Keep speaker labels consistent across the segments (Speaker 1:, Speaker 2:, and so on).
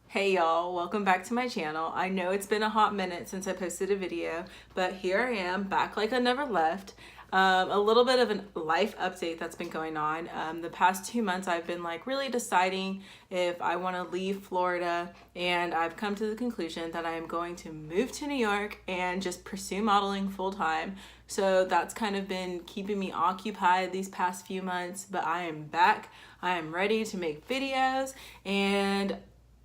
Speaker 1: Hey y'all, welcome back to my channel. I know it's been a hot minute since I posted a video, but here I am back like I never left. A little bit of a life update that's been going on. The past 2 months I've been like really deciding if I want to leave Florida, and I've come to the conclusion that I am going to move to New York and just pursue modeling full time. So that's kind of been keeping me occupied these past few months, but I am back. I am ready to make videos, and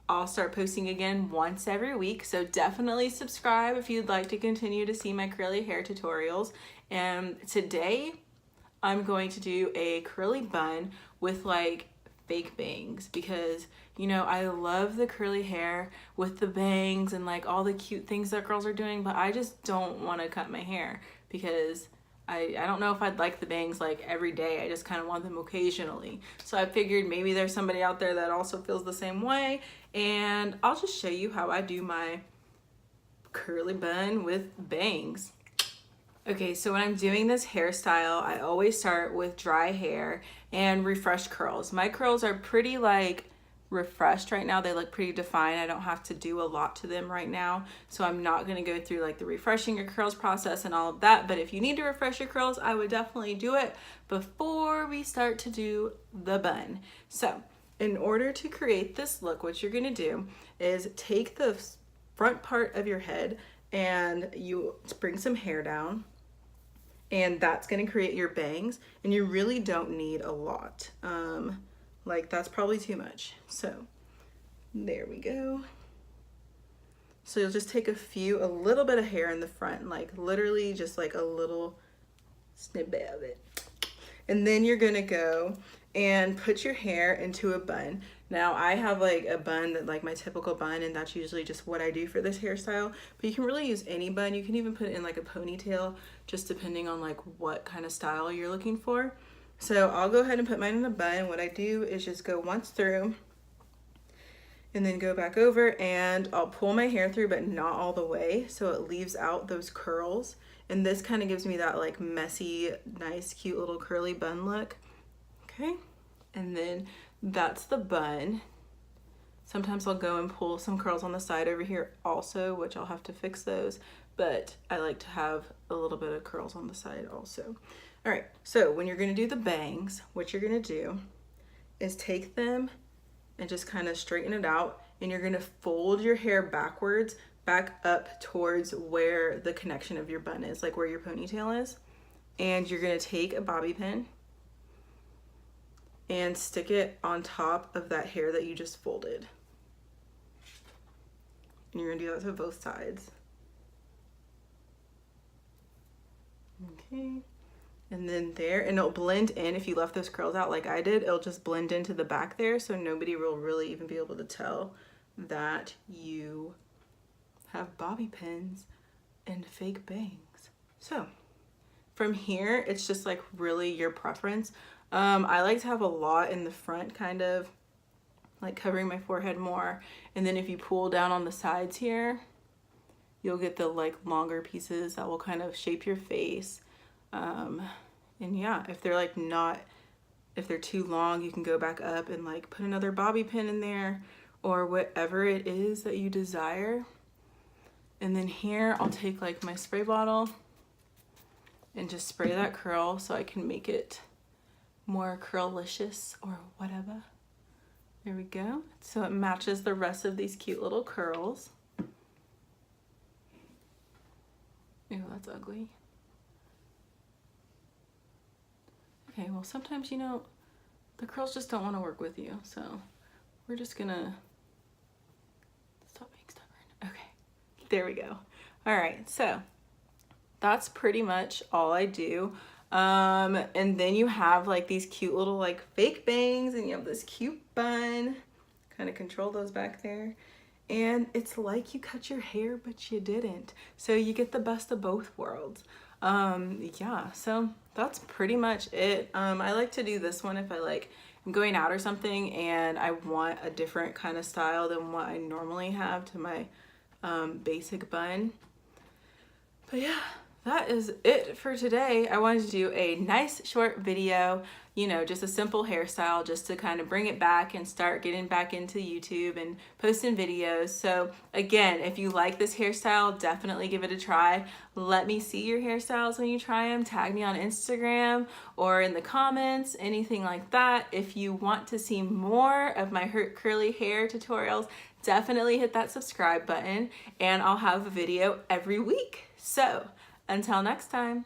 Speaker 1: I'll start posting again once every week, so definitely subscribe if you'd like to continue to see my curly hair tutorials. And today I'm going to do a curly bun with like fake bangs because I love the curly hair with the bangs and like all the cute things that girls are doing, but I just don't want to cut my hair because I don't know if I'd like the bangs like every day. I just kind of want them occasionally. So I figured maybe there's somebody out there that also feels the same way, and I'll just show you how I do my curly bun with bangs. Okay, so when I'm doing this hairstyle, I always start with dry hair and refresh curls. My curls are pretty like refreshed right now. They look pretty defined. I don't have to do a lot to them right now. So I'm not gonna go through like the refreshing your curls process and all of that. But if you need to refresh your curls, I would definitely do it before we start to do the bun. So in order to create this look, what you're gonna do is take the front part of your head and you bring some hair down, and that's going to create your bangs, and you really don't need a lot. Like that's probably too much. So there we go. So you'll just take a little bit of hair in the front, like literally just like a little snippet of it. And then you're gonna go and put your hair into a bun. Now I have like a bun that like my typical bun, and that's usually just what I do for this hairstyle, but you can really use any bun. You can even put it in like a ponytail, just depending on like what kind of style you're looking for. So I'll go ahead and put mine in a bun. What I do is just go once through and then go back over, and I'll pull my hair through, but not all the way, so it leaves out those curls. And this kind of gives me that like messy, nice, cute little curly bun look. Okay, and then that's the bun. Sometimes I'll go and pull some curls on the side over here also, which I'll have to fix those, but I like to have a little bit of curls on the side also. All right, so when you're gonna do the bangs, what you're gonna do is take them and just kind of straighten it out, and you're gonna fold your hair backwards, back up towards where the connection of your bun is, like where your ponytail is. And you're gonna take a bobby pin and stick it on top of that hair that you just folded. And you're gonna do that to both sides. Okay. And then there, and it'll blend in. If you left those curls out like I did, it'll just blend into the back there, so nobody will really even be able to tell that you have bobby pins and fake bangs. So from here, it's just like really your preference. I like to have a lot in the front, kind of like covering my forehead more, and then if you pull down on the sides here, you'll get the like longer pieces that will kind of shape your face. And yeah, if they're like if they're too long, you can go back up and like put another bobby pin in there or whatever it is that you desire. And then here I'll take like my spray bottle and just spray that curl so I can make it more curlicious or whatever. There we go. So it matches the rest of these cute little curls. Ew, that's ugly. Okay, well sometimes the curls just don't want to work with you, so we're just gonna stop being stubborn. Okay, there we go. All right, so that's pretty much all I do. And then you have like these cute little like fake bangs, and you have this cute bun. Kind of control those back there. And it's like you cut your hair, but you didn't. So you get the best of both worlds. Yeah, so that's pretty much it. I like to do this one if I'm going out or something and I want a different kind of style than what I normally have to my basic bun. But yeah, that is it for today. I wanted to do a nice short video, you know, just a simple hairstyle just to kind of bring it back and start getting back into YouTube and posting videos. So again, if you like this hairstyle, definitely give it a try. Let me see your hairstyles when you try them. Tag me on Instagram or in the comments, anything like that. If you want to see more of my curly hair tutorials, definitely hit that subscribe button and I'll have a video every week. So until next time.